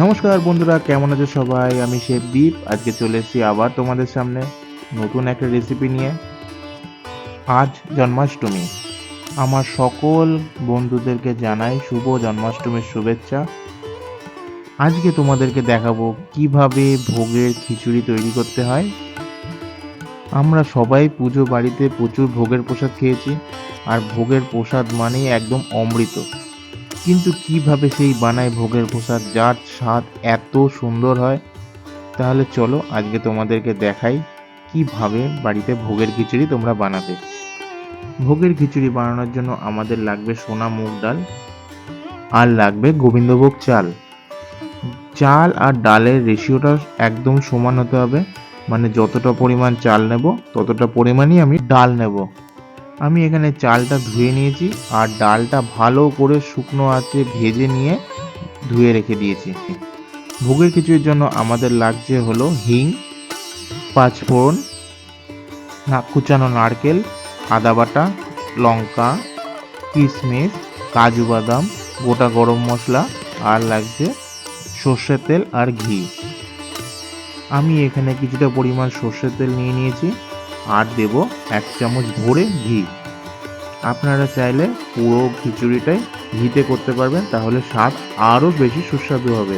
নমস্কার বন্ধুরা, কেমন আছো সবাই? আমি শেফ দীপ। আজকে চলে এসেছি আবার তোমাদের সামনে নতুন একটা রেসিপি নিয়ে। আজ জন্মাষ্টমী। আমার সকল বন্ধুদেরকে জানাই শুভ জন্মাষ্টমীর শুভেচ্ছা। আজকে তোমাদেরকে দেখাবো কিভাবে ভোগের খিচুড়ি তৈরি করতে হয়। আমরা সবাই পুজো বাড়িতে প্রচুর ভোগের প্রসাদ খেয়েছি, আর ভোগের প্রসাদ মানেই একদম অমৃত। কিন্তু কিভাবে সেই বানায় ভোগের প্রসাদ, যার স্বাদ এত সুন্দর হয়? তাহলে চলো আজকে তোমাদেরকে দেখাই কিভাবে বাড়িতে ভোগের খিচুড়ি তোমরা বানাবে। ভোগের খিচুড়ি বানানোর জন্য আমাদের লাগবে সোনা মুগ ডাল, আর লাগবে গোবিন্দভোগ চাল। চাল আর ডালের রেশিওটা একদম সমান হতে হবে, মানে যতটা পরিমাণ চাল নেব ততটা পরিমাণই আমি ডাল নেব। আমি এখানে চালটা ধুয়ে নিয়েছি, আর ডালটা ভালো করে শুকনো আঁচে ভেজে নিয়ে ধুয়ে রেখে দিয়েছি। ভোগের খিচুড়ির জন্য আমাদের লাগছে হলো হিং, পাঁচফোড়ন, কুচানো নারকেল, আদা বাটা, লঙ্কা, কিশমিশ, কাজু বাদাম, গোটা গরম মশলা, আর লাগছে সর্ষের তেল আর ঘি। আমি এখানে কিছুটা পরিমাণ সর্ষের তেল নিয়ে নিয়েছি, আর দেব 1 চামচ ভরে ঘি। আপনারা চাইলে পুরো খিচুড়িটাই ঘিতে করতে পারবেন, তাহলে স্বাদ আরও বেশি সুস্বাদু হবে।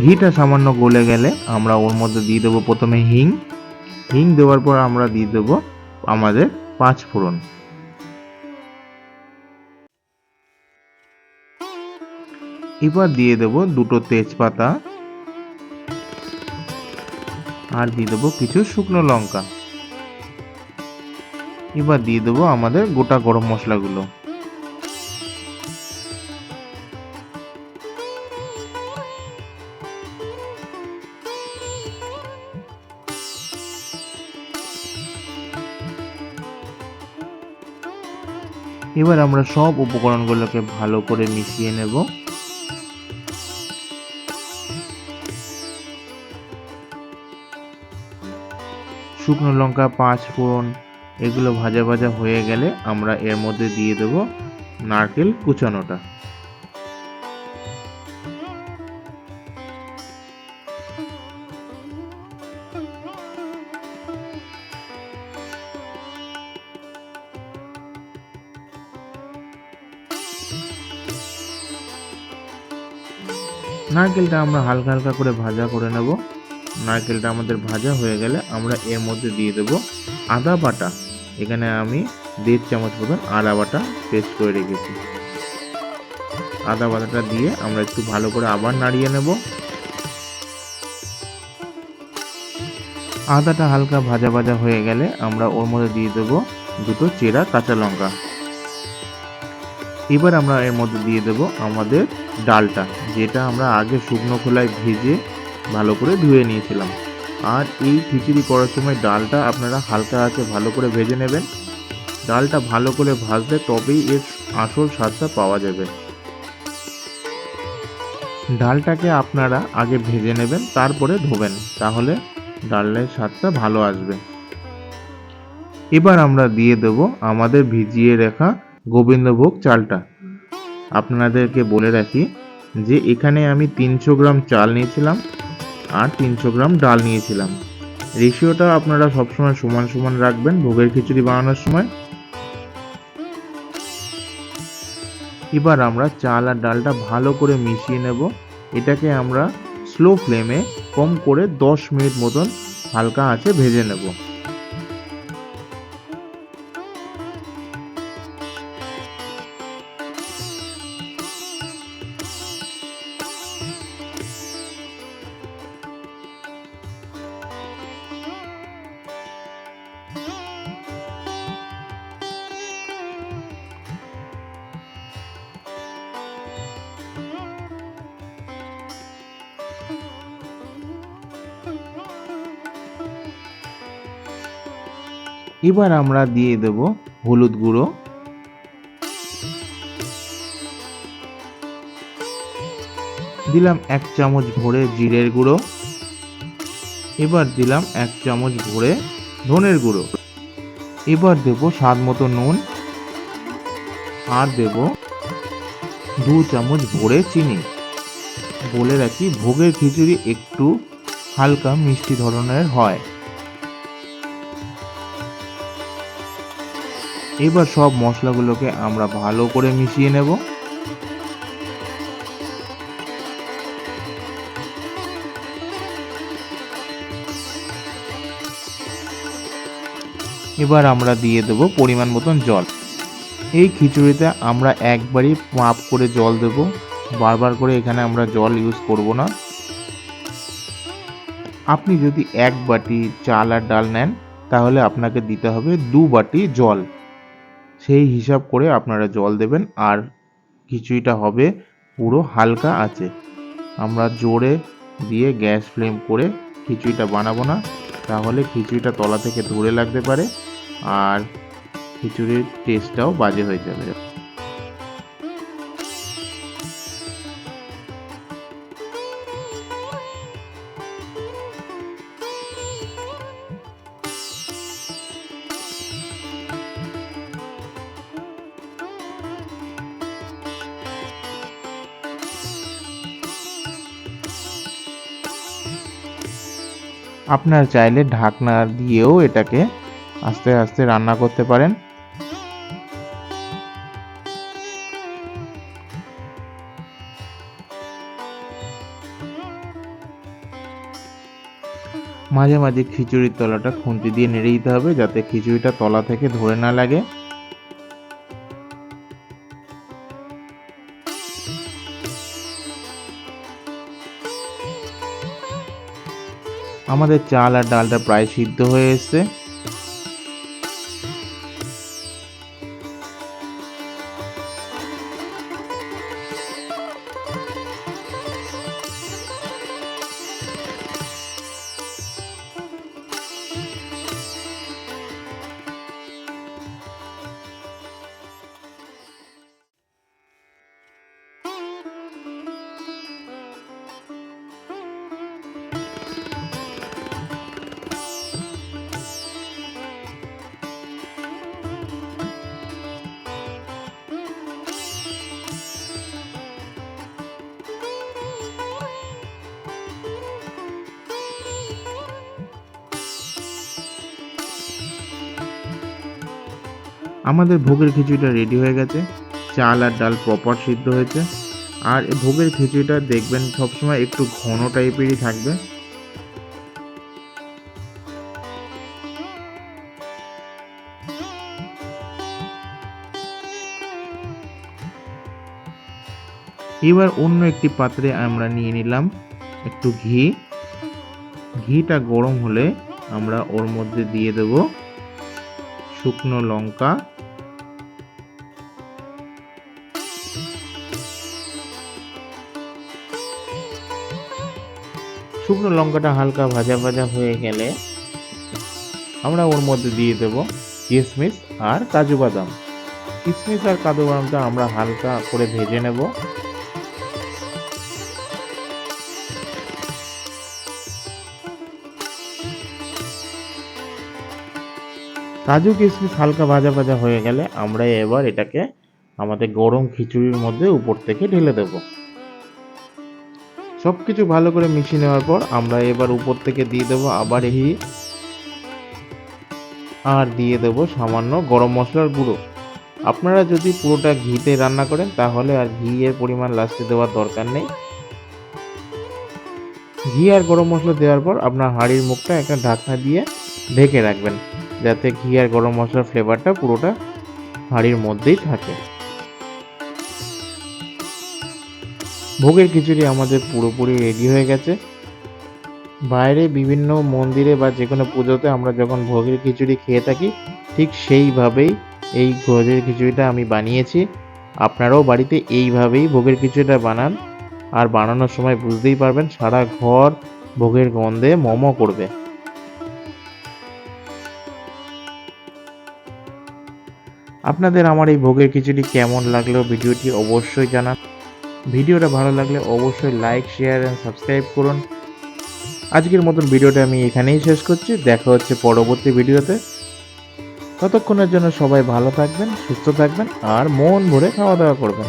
ঘিটা সামান্য গলে গেলে আমরা ওর মধ্যে দিয়ে দেবো প্রথমে হিং। হিং দেওয়ার পর আমরা দিয়ে দেবো আমাদের 5 ফোড়ন। এবার দিয়ে দেবো দুটো তেজপাতা, আর দিয়ে দেবো কিছু শুকনো লঙ্কা। এবার দিয়ে দেবো আমাদের গোটা গরম মশলাগুলো। এবার আমরা সব উপকরণগুলোকে ভালো করে মিশিয়ে নেব। শুকনো লঙ্কা, 5 ফোড়ন এগুলো ভাজা ভাজা হয়ে গেলে আমরা এর মধ্যে দিয়ে দেব নারকেল কুচানোটা। নারকেলটা আমরা হালকা হালকা করে ভাজা করে নেব। নারকেলটা আমাদের ভাজা হয়ে গেলে আমরা এর মধ্যে দিয়ে দেব আদা বাটা। এখানে আমি 1.5 চামচ মতন আদা বাটা পেস্ট করে রেখেছি। আদা বাটাটা দিয়ে আমরা একটু ভালো করে আবার নাড়িয়ে নেব। আদাটা হালকা ভাজা ভাজা হয়ে গেলে আমরা ওর মধ্যে দিয়ে দেব দুটো চেরা কাঁচা লঙ্কা। এবার আমরা এর মধ্যে দিয়ে দেব আমাদের ডালটা, যেটা আমরা আগে শুকনো খোলায় ভেজে ভালো করে ধুয়ে নিয়েছিলাম। আর এই খিচুড়ি করার সময় ডালটা আপনারা হালকা আঁচে ভালো করে ভেজে নেবেন। ডালটা ভালো করে ভাজলে তবেই এর আসল স্বাদটা পাওয়া যাবে। ডালটাকে আপনারা আগে ভেজে নেবেন, তারপরে ধোবেন, তাহলে ডালের স্বাদটা ভালো আসবে। এবার আমরা দিয়ে দেব আমাদের ভিজিয়ে রাখা গোবিন্দভোগ চালটা। আপনাদেরকে বলে রাখি যে এখানে আমি 300 গ্রাম চাল নিয়েছিলাম, আর 300 গ্রাম ডাল নিয়েছিলাম। রেশিওটা আপনারা সবসময় সমান সমান রাখবেন ভোগের খিচুড়ি বানানোর সময়। এবার আমরা চাল আর ডালটা ভালো করে মিশিয়ে নেব। এটাকে আমরা স্লো ফ্লেমে কম করে 10 মিনিট মতন হালকা আঁচে ভেজে নেব। এবার আমরা দিয়ে দেব হলুদ গুঁড়ো, দিলাম 1 চামচ ভরে জিরের গুঁড়ো, এবার দিলাম 1 চামচ ভরে ধনের গুঁড়ো। এবার দেব স্বাদ মতো নুন আর দেব 2 চামচ ভরে চিনি। বলে রাখি, ভোগের খিচুড়ি একটু হালকা মিষ্টি ধরনের হয়। এবার সব মশলাগুলোকে আমরা ভালো করে মিশিয়ে নেব। এবার আমরা দিয়ে দেব পরিমাণ মতন জল। এই খিচুড়িতে আমরা একবারই মাপ করে জল দেব, বারবার করে এখানে আমরা জল ইউজ করব না। আপনি যদি 1 বাটি চাল আর ডাল নেন তাহলে আপনাকে দিতে হবে 2 বাটি জল। সেই হিসাব করে আপনারা জল দেবেন। আর খিচুড়িটা হবে পুরো হালকা আঁচে। আমরা জোরে দিয়ে গ্যাস ফ্লেম করে খিচুড়িটা বানাবো না, তাহলে খিচুড়িটা তলা থেকে ধরে লাগতে পারে আর খিচুড়ির টেস্টটাও বাজে হয়ে যাবে। আপনারা চাইলে ঢাকনা দিয়েও এটাকে আস্তে আস্তে রান্না করতে পারেন। মাঝে মাঝে খিচুড়ির তলাটা খুন্তি দিয়ে নেড়ে দিতে হবে যাতে খিচুড়িটা তলা থেকে ধরে না লাগে। আমাদের চাল আর ডালটা প্রায় সিদ্ধ হয়ে এসেছে। আমাদের ভোগের খিচুড়িটা রেডি হয়ে গেছে। চাল আর ডাল প্রপার সিদ্ধ হয়েছে। আর ভোগের খিচুড়িটা দেখবেন সবসময় একটু ঘন টাইপেরই থাকবে। এবার অন্য একটি পাত্রে আমরা নিয়ে নিলাম একটু ঘি। ঘিটা গরম হলে আমরা ওর মধ্যে দিয়ে দেব শুকনো লঙ্কা, শুকনো লঙ্কাটা হালকা ভাজা ভাজা হয়ে গেলে আমরা ওর মধ্যে দিয়ে দেব কিশমিশ আর কাজু বাদাম। কিশমিশ আর কাজু বাদামটা আমরা হালকা করে ভেজে নেব। কাজু কিশমিশ হালকা ভাজা ভাজা হয়ে গেলে আমরা এবার এটাকে আমাদের গরম খিচুড়ির মধ্যে উপর থেকে ঢেলে দেব। সবকিছু ভালো করে মিশিয়ে নেওয়ার পর আমরা এবার উপর থেকে দিয়ে দেবো আবার ঘি আর দিয়ে দেবো সামান্য গরম মশলার গুঁড়ো। আপনারা যদি পুরোটা ঘিতে রান্না করেন তাহলে আর ঘি এর পরিমাণ লাস্টে দেওয়ার দরকার নেই। ঘি আর গরম মশলা দেওয়ার পর আপনার হাঁড়ির মুখটা একটা ঢাকনা দিয়ে ঢেকে রাখবেন যাতে ঘি আর গরম মশলার ফ্লেভারটা পুরোটা হাঁড়ির মধ্যেই থাকে। ভোগের খিচুড়ি আমাদের পুরোপুরি রেডি হয়ে গেছে। বাইরে বিভিন্ন মন্দিরে বা যে কোনো পুজোতে আমরা যখন ভোগের খিচুড়ি খেয়ে থাকি ঠিক সেইভাবেই এই ভোগের খিচুড়িটা আমি বানিয়েছি। আপনারাও বাড়িতে এইভাবেই ভোগের খিচুড়িটা বানান আর বানানোর সময় বুঝতেই পারবেন সারা ঘর ভোগের গন্ধে মম করবে। আপনাদের আমার এই ভোগের খিচুড়ি কেমন লাগলো ভিডিওটি অবশ্যই জানান। ভিডিওটা ভালো লাগলে অবশ্যই লাইক, শেয়ার এন্ড সাবস্ক্রাইব করুন। আজকের মতন ভিডিওটা আমি এখানেই শেষ করছি। দেখা হচ্ছে পরবর্তী ভিডিওতে। ততক্ষণের জন্য সবাই ভালো থাকবেন, সুস্থ থাকবেন আর মন ভরে খাওয়া দাওয়া করবেন।